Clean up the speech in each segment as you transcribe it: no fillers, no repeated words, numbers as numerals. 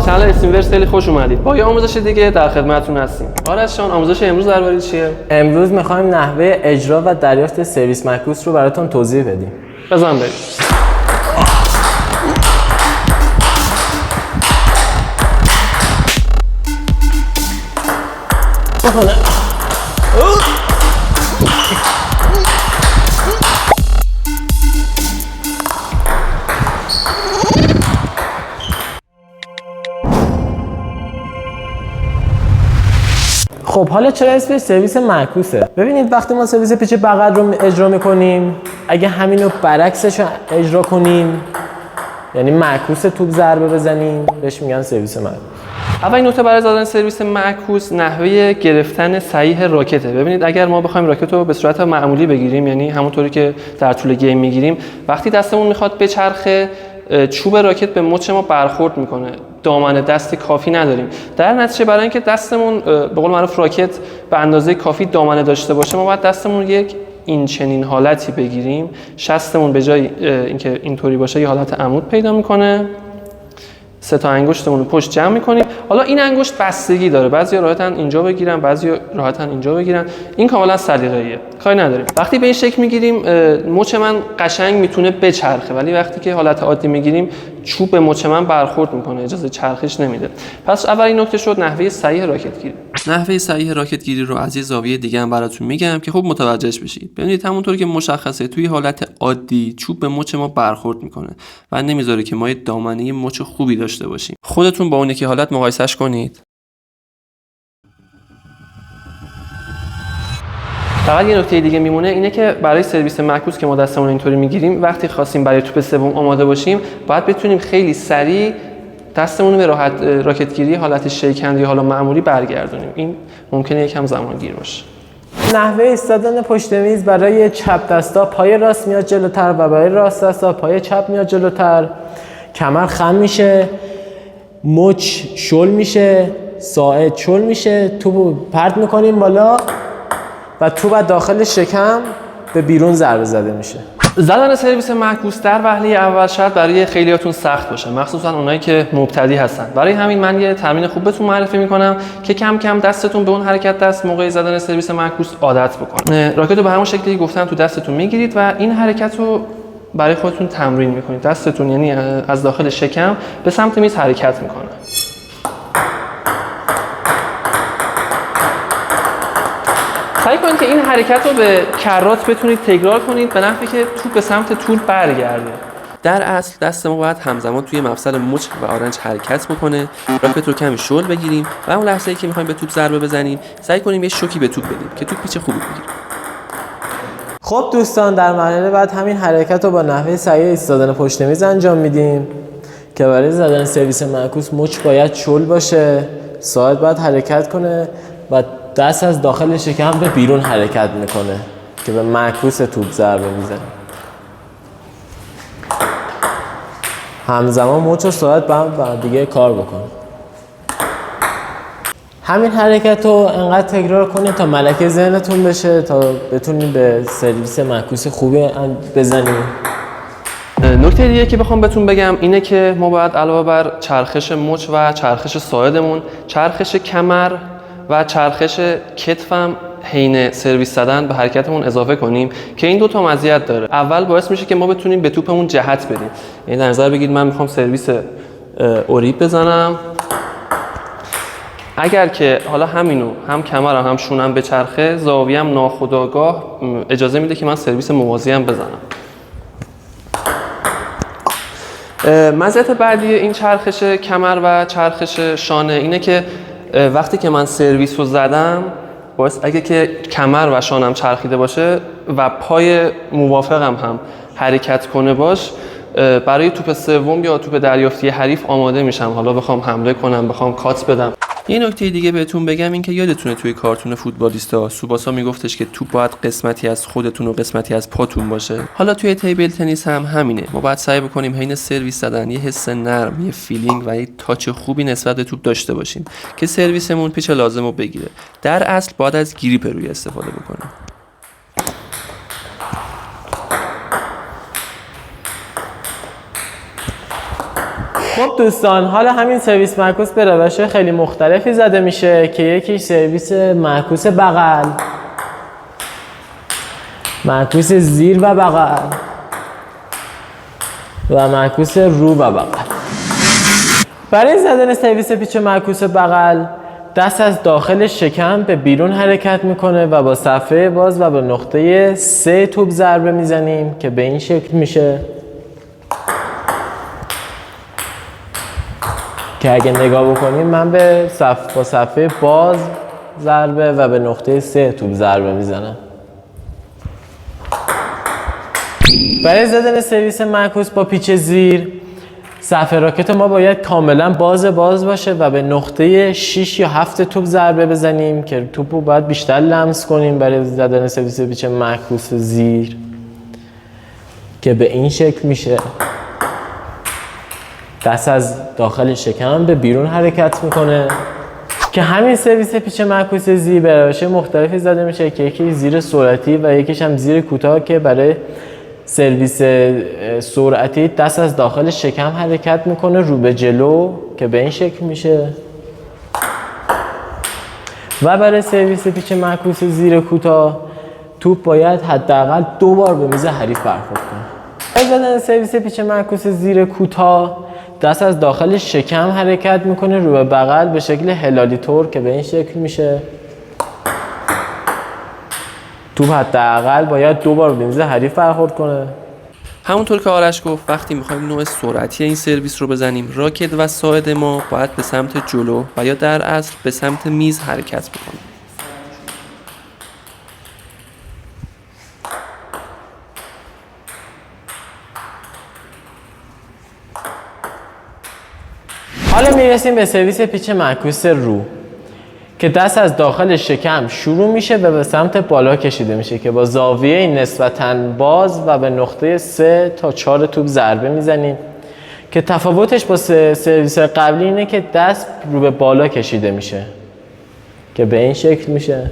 چنل استیمورس خیلی خوش اومدید. با یه آموزش دیگه در خدمتتون هستیم. آرش جان، آموزش امروز درباره چیه؟ امروز می‌خوایم نحوه اجرا و دریافت سرویس معکوس رو براتون توضیح بدیم. بزن بریم. خب حالا چرا اسمش سرویس معکوسه؟ ببینید وقتی ما سرویس پیچ بغل رو اجرا میکنیم، اگه همینو برعکسش اجرا کنیم، یعنی معکوس توپ ضربه بزنیم، بهش میگن سرویس معکوس. اولین نکته برای زدن سرویس معکوس نحوه گرفتن صحیح راکته. ببینید اگر ما بخوایم راکت رو به صورت معمولی بگیریم، یعنی همونطوری که در طول گیم میگیریم، وقتی دستمون میخواد بچرخه، چوب راکت به مچ ما برخورد میکنه، دامن دست کافی نداریم. در نتیجه برای اینکه دستمون به قول معروف راکت به اندازه کافی دامنه داشته باشه، ما باید دستمون یک این چنین حالتی بگیریم. شستمون به جای اینکه اینطوری باشه یه حالت عمود پیدا میکنه. سه تا انگشتمون رو پشت جمع میکنیم. حالا این انگشت بستگی داره، بعضیا راحتن اینجا بگیرن، بعضیا راحتن اینجا بگیرن. این کاملا سلیقه‌ایه، کاری نداریم. وقتی به این شکل میگیریم، مچ من قشنگ میتونه بچرخه، ولی وقتی که حالت عادی میگیریم، چوب به مچ من برخورد میکنه، اجازه چرخش نمیده. پس اولین نکته شد نحوه صحیح راکت گیری. نحوه صحیح راکت گیری رو از یه زاویه دیگه هم براتون میگم که خوب متوجهش بشید. ببینید همونطور که مشخصه، توی حالت عادی چوب به مچ ما برخورد میکنه و نمیذاره که ما یه دامنه مچ خوبی داشته باشیم. خودتون با اون یکی حالت مقایسهش کنید. فقط یه نکته دیگه میمونه، اینه که برای سرویس معکوس که ما دستمون اینطوری میگیریم، وقتی خواستیم برای توپ سوم آماده باشیم، باید بتونیم خیلی سریع دستمون به راحت راکتگیری حالت شیکند یا حالا معمولی برگردونیم. این ممکنه یکم زمان گیر باشه. نحوه ایستادن پشت میز: برای چپ دستا پای راست میاد جلوتر و برای راست دستا پای چپ میاد جلوتر. کمر خم میشه، مچ شل میشه، ساعد شل میشه. توپو پرت میکنیم بالا و توپ داخل شکم به بیرون ضربه زده میشه. زدن سرویس معکوس در وهله اول شاید برای خیلیاتون سخت باشه، مخصوصا اونایی که مبتدی هستن. برای همین من یه تمرین خوب بهتون معرفی میکنم که کم کم دستتون به اون حرکت دست موقع زدن سرویس معکوس عادت بکنه. راکت رو به همون شکلی گفتم تو دستتون میگیرید و این حرکت رو برای خودتون تمرین میکنید. دستتون یعنی از داخل شکم به سمت میز حرکت میکنه. سعی کنید که این حرکت رو به کرات بتونید تکرار کنید به نحوی که توپ به سمت طول برگرده. در اصل دست ما باید همزمان توی مفصل مچ و آرنج حرکت بکنه. راکت رو کمی شل بگیریم و اون لحظه‌ای که می‌خوایم به توپ ضربه بزنیم، سعی کنیم یه شوکی به توپ بدیم که توپ پیچ خوبی بگیره. خب دوستان، در مرحله بعد همین حرکت رو با نحوه صحیح ایستادن پشت میز انجام میدیم که برای زدن سرویس معکوس مچ باید شل باشه، ساعد باید حرکت کنه و دست از داخل شکم به بیرون حرکت میکنه که به معکوس توپ ضربه میزنه. همزمان مچ و ساعد با دیگه کار بکنه. همین حرکت رو انقدر تکرار کنید تا ملکه ذهنتون بشه، تا بتونید به سرویس معکوس خوبی بزنید. نکته دیگه که بخوام بهتون بگم اینه که ما باید علاوه بر چرخش مچ و چرخش ساعدمون، چرخش کمر و چرخش کتفم حین سرویس زدن به حرکتمون اضافه کنیم که این دو تا مزیت داره. اول باعث میشه که ما بتونیم به توپمون جهت بدیم. یعنی در نظر بگیرید من میخوام سرویس اوریب بزنم، اگر که حالا همینو هم کمرم هم شونم به چرخه، زاویه‌ام ناخودآگاه اجازه میده که من سرویس موازی هم بزنم. مزیت بعدی این چرخش کمر و چرخش شانه اینه که وقتی که من سرویس رو زدم، باعث اگه که کمر و شانم چرخیده باشه و پای موافقم هم حرکت کنه باش، برای توپ سوم یا توپ دریافتی حریف آماده میشم. حالا بخوام حمله کنم، بخوام کات بدم. یه نکته دیگه بهتون بگم، این که یادتونه توی کارتون فوتبالیستا سوباسا میگفتش که توپ باید قسمتی از خودتون و قسمتی از پاتون باشه. حالا توی تیبل تنیس هم همینه. ما باید سعی بکنیم حین سرویس زدن یه حس نرم، یه فیلینگ و یه تاچ خوبی نسبت به توپ داشته باشیم که سرویسمون پیچ لازمو بگیره. در اصل باید از گریپ روی استفاده بکنیم. خب دوستان، حالا همین سرویس معکوس به روش خیلی مختلفی زده میشه که یکیش سرویس معکوس بغل، معکوس زیر و بغل و معکوس رو و بغل. برای زدن سرویس پیچ معکوس بغل دست از داخل شکم به بیرون حرکت میکنه و با صفحه باز و به نقطه 3 توپ ضربه میزنیم که به این شکل میشه که اگه نگاه بکنیم من با صفحه باز ضربه و به نقطه 3 توپ ضربه میزنم. برای زدن سرویس معکوس با پیچ زیر صفحه راکت ما باید کاملا باز باشه و به نقطه 6 یا 7 توپ ضربه بزنیم که توپ رو باید بیشتر لمس کنیم برای زدن سرویس پیچ معکوس زیر که به این شکل میشه. دست از داخل شکم به بیرون حرکت میکنه که همین سرویس پیچ معکوس زیر به روش مختلفی زده میشه که یکی زیر سرعتی و یکیش هم زیر کوتاه که برای سرویس سرعتی دست از داخل شکم حرکت میکنه رو به جلو که به این شکل میشه و برای سرویس پیچ معکوس زیر کوتاه توپ باید حداقل 2 بار به میز حریف برخورد کنه. برای زدن سرویس پیچ معکوس زیر کوتاه دست از داخل شکم حرکت میکنه رو به بغل به شکل هلالی طور که به این شکل میشه. توپ حداقل باید 2 بار به میز حریف برخورد کنه. همونطور که آرش گفت وقتی میخوایم نوع سرعتی این سرویس رو بزنیم راکت و ساعد ما باید به سمت جلو و یا در اصل به سمت میز حرکت بکنه. حالا میرسیم به سرویس پیچ معکوس رو که دست از داخل شکم شروع میشه و به سمت بالا کشیده میشه که با زاویه نسبتاً باز و به نقطه 3 تا 4 توپ ضربه میزنیم که تفاوتش با سرویس قبلی اینه که دست رو به بالا کشیده میشه که به این شکل میشه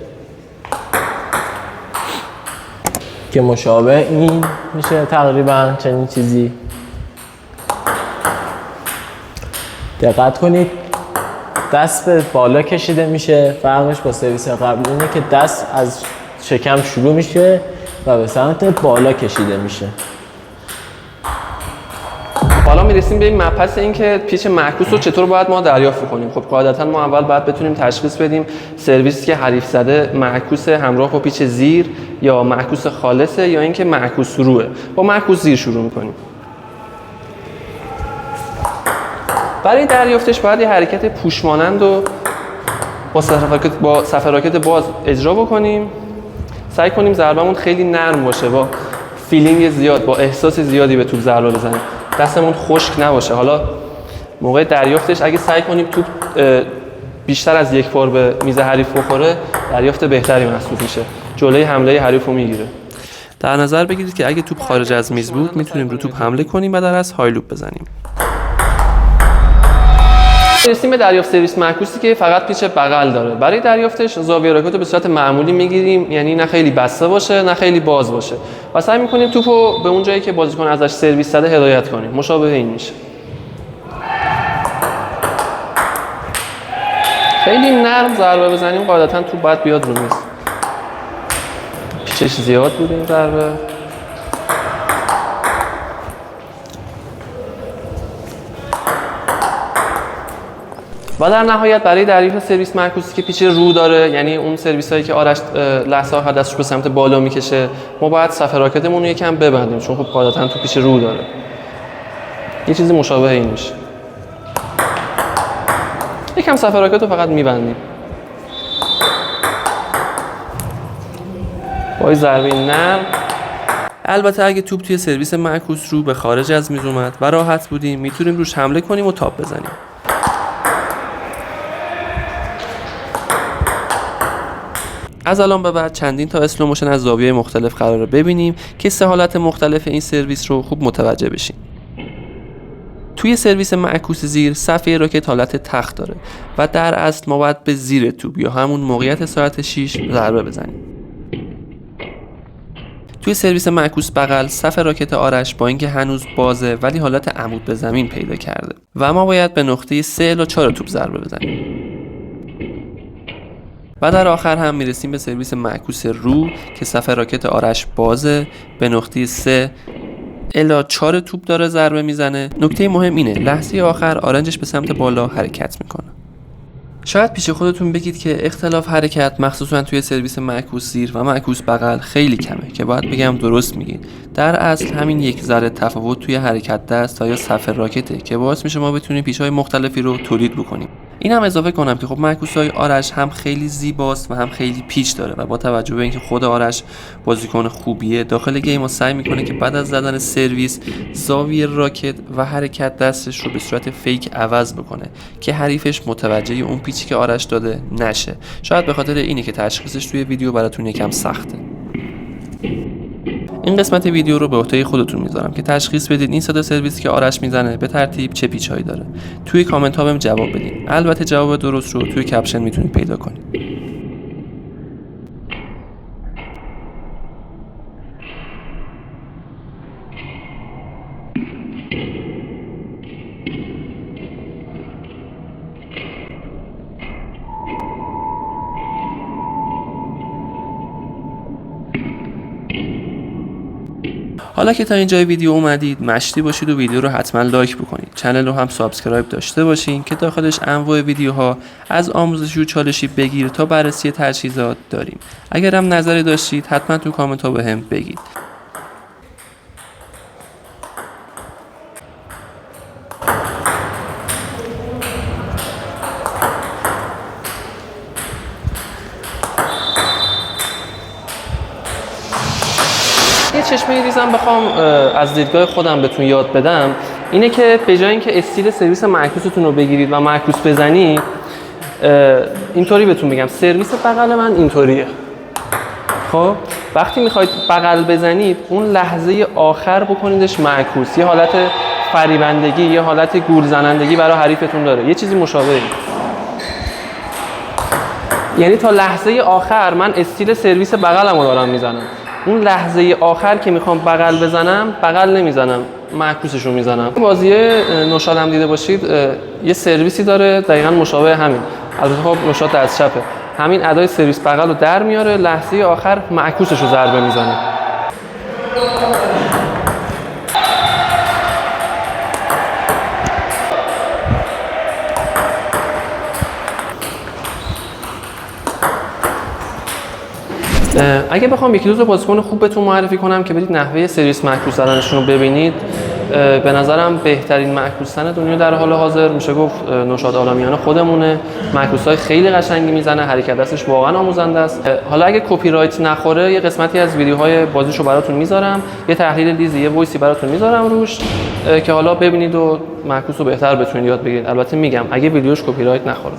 که مشابه این میشه تقریبا چنین چیزی. دقت کنید دست به بالا کشیده میشه. فرقش با سرویس قبلی اینه که دست از شکم شروع میشه و به سمت بالا کشیده میشه. حالا میرسیم به این مبحث این که پیچ معکوس رو چطور باید ما دریافت کنیم. خب قاعدتا ما اول باید بتونیم تشخیص بدیم سرویسی که حریف زده معکوس همراه با پیچ زیر یا معکوس خالصه یا اینکه معکوس روه. با معکوس زیر شروع میکنیم. برای دریافتش باید یه حرکت پوش مانند رو با صفحه راکت باز اجرا بکنیم. سعی کنیم ضربمون خیلی نرم باشه، با فیلینگ زیاد، با احساس زیادی به توپ ضربه بزنیم. دستمون خشک نباشه. حالا موقع دریافتش اگه سعی کنیم توپ بیشتر از یک بار به میز حریف بخوره دریافت بهتری محسوب میشه. جلوی حمله حریف رو میگیره. در نظر بگیرید که اگه توپ خارج از میز بود میتونیم رو توپ حمله کنیم و در اصل های لوپ بزنیم. میرسیم به دریافت سرویس معکوسی که فقط پیچ بغل داره. برای دریافتش زاویه راکت رو به صورت معمولی میگیریم، یعنی نه خیلی بسته باشه نه خیلی باز باشه و سعی میکنیم توپو به اون جایی که بازیکن ازش سرویس زده هدایت کنیم. مشابه این میشه. خیلی نرم ضربه بزنیم قاعدتا توپ باید بیاد رو میز. پیچش زیاد بود این ضربه. و در نهایت برای دریافت سرویس معکوسی که پیچ رو داره، یعنی اون سرویس هایی که آرش لحظه آخر دستش به سمت بالا میکشه، ما باید صفحه راکتمون رو یکم ببندیم چون خب قاعدتا تو پیچ رو داره. یه چیزی مشابه این میشه. یکم صفحه راکت رو فقط میبندیم. با ضربه نرم. البته اگه توپ توی سرویس معکوس رو به خارج از میز اومد و راحت بودیم میتونیم روش حمله کنیم و تاپ بزنیم. از الان به بعد چندین تا اسلو موشن از زاویه مختلف قراره ببینیم که سه حالت مختلف این سرویس رو خوب متوجه بشیم. توی سرویس معکوس زیر صفحه راکت حالت تخت داره و در اصل ما باید به زیر توپ یا همون موقعیت ساعت 6 ضربه بزنیم. توی سرویس معکوس بغل صف راکت آرش با اینکه هنوز بازه ولی حالت عمود به زمین پیدا کرده و ما باید به نقطه 3 الی 4 توپ ضربه بزنیم. و در آخر هم میرسیم به سرویس معکوس رو که صف راکت آرش بازه، به نقطه 3 الی 4 توپ داره ضربه میزنه. نکته مهم اینه لحظه آخر آرنجش به سمت بالا حرکت میکنه. شاید پیش خودتون بگید که اختلاف حرکت مخصوصا توی سرویس معکوس زیر و معکوس بغل خیلی کمه که باید بگم درست میگید. در اصل همین یک ذره تفاوت توی حرکت دست تا یا صف راکته که باعث میشه ما بتونیم پیچ‌های مختلفی رو تولید بکنیم. این هم اضافه کنم که خب معکوس‌های آرش هم خیلی زیباست و هم خیلی پیچ داره و با توجه به اینکه خود آرش بازیکن خوبیه داخل گیم سعی میکنه که بعد از زدن سرویس زاویه راکت و حرکت دستش رو به صورت فیک عوض بکنه که حریفش متوجه اون پیچی که آرش داده نشه. شاید به خاطر اینه که تشخیصش توی ویدیو براتون یکم سخته. این قسمت ویدیو رو به عهده خودتون میذارم که تشخیص بدید این صدا سرویس که آرش میزنه به ترتیب چه پیچایی داره. توی کامنت ها بهم جواب بدین. البته جواب درست رو توی کپشن میتونید پیدا کنید. حالا که تا اینجای ویدیو اومدید مشتی باشید و ویدیو رو حتما لایک بکنید. چنل رو هم سابسکرایب داشته باشین که داخلش انواع ویدیوها از آموزشی و چالشی بگیر تا بررسی تجهیزات داریم. اگر هم نظری داشتید حتما تو کامنت ها بهم بگید. یه چشمه ریزم بخوام از دیدگاه خودم بهتون یاد بدم اینه که به جای اینکه استیل سرویس معکوستون رو بگیرید و معکوس بزنید اینطوری بهتون بگم سرویس بغل من اینطوریه. خب وقتی میخواید بغل بزنید اون لحظه آخر بکنیدش معکوس. یه حالت فریبندگی، یه حالت گول زنندگی برای حریفتون داره. یه چیزی مشابهه. یعنی تا لحظه آخر من استیل سرویس بغلمو دارم میزنم. اون لحظه آخر که میخوام بغل بزنم بغل نمیزنم، معکوسشو میزنم. بازی نوشاد هم دیده باشید یه سرویسی داره دقیقاً مشابه همین. البته خب نوشاد از چپه. همین ادای سرویس بغل رو در میاره، لحظه آخر معکوسشو ضربه میزنه. اگه بخوام یکی دو تا بازیکن خوب بهتون معرفی کنم که برید نحوه سرویس معکوس زدنشون رو ببینید، به نظرم بهترین معکوس‌زن دنیا در حال حاضر میشه گفت نوشاد عالمیان خودمونه. معکوس‌های خیلی قشنگی میزنه، حرکت دستش واقعا آموزنده است. حالا اگه کپی رایت نخوره یه قسمتی از ویدیوهای بازیشو براتون میذارم، یه تحلیل لیزی، یه وایسی براتون میذارم روش که حالا ببینید و معکوس رو بهتر بتونید یاد بگیرید. البته میگم اگه ویدیوش کپی رایت نخوره.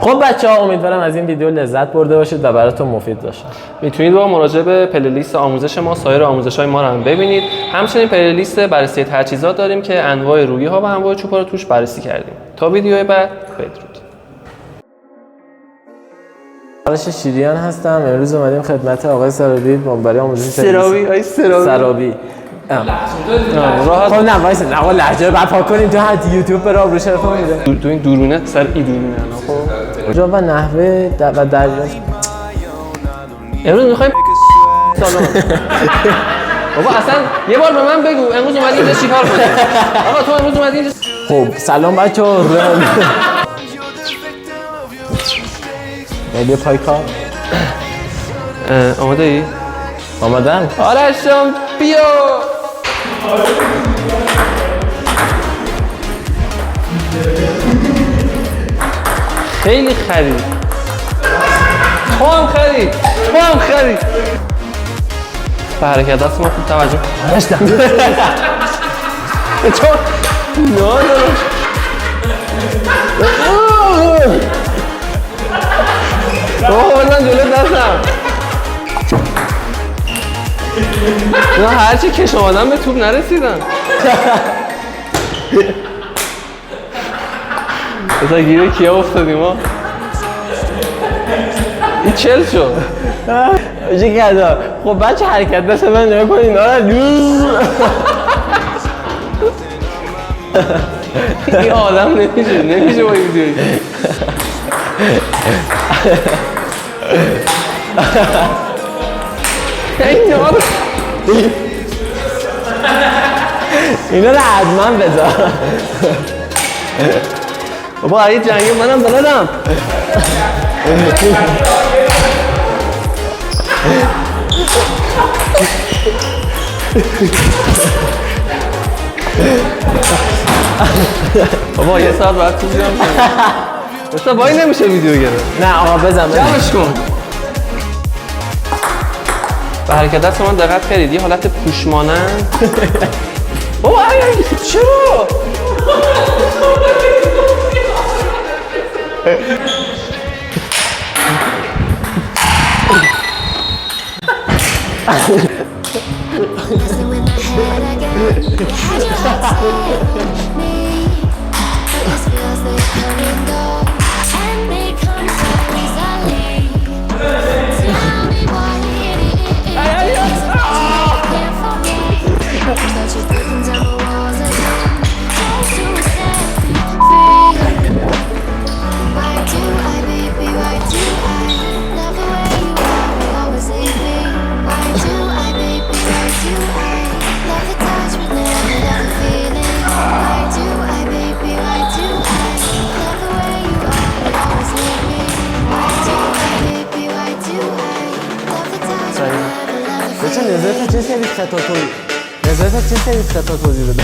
خب بچه‌ها امیدوارم از این ویدیو لذت برده باشید و براتون مفید باشه. میتونید با مراجعه به پلیلیست آموزش ما سایر آموزش‌های ما رو هم ببینید. همچنین پلیلیست بررسی تجهیزات داریم که انواع رویی‌ها و انواع چوب‌ها رو توش بررسی کردیم. تا ویدیو بعد بدرود. آرش شیریان هستم. امروز اومدیم خدمت آقای سرابی برای آموزش سرابی سرابی. راحت. خب نه وایس نه لهجه رو بعد پاک کنیم تو هر یوتیوب برام روش تلفن میده. تو این دورونه سر ای دورونه خب جا و نحوه و درجه. امروز می‌خوایم سلام. بابا اصلا یه بار به من بگو امروز اومدی اینجا چیکار کنی؟ آقا تو امروز اومدی اینجا خب سلام بچه‌ها. میگه پای کار. آماده ای؟ آمادم. آرش جان بیا. خیلی خرید. تو هم خرید. به حرکت دست ما خوب توجه. آرش دم. تو نه. بزن جلو دستم. اینا هرچی کش آمدن به توپ نرسیدن. بذار گیره کیا افتادیم ما. این چل شد. چه کدا خب بچه حرکت دست من نگاه کنین این آدم نمیشه با این ویدیویی. اینا رو حتما بذار. بابا این جنگی منم بلدم. بابا یه ساعت باید تو بیام مثلا با این نمیشه ویدیو گرفت. نه آقا بزن جمعش کن. به حرکت دست من دقت کردید، یه حالت پوشمانند. بابا چرا؟ نظرت چه سری خطا توضیح بده؟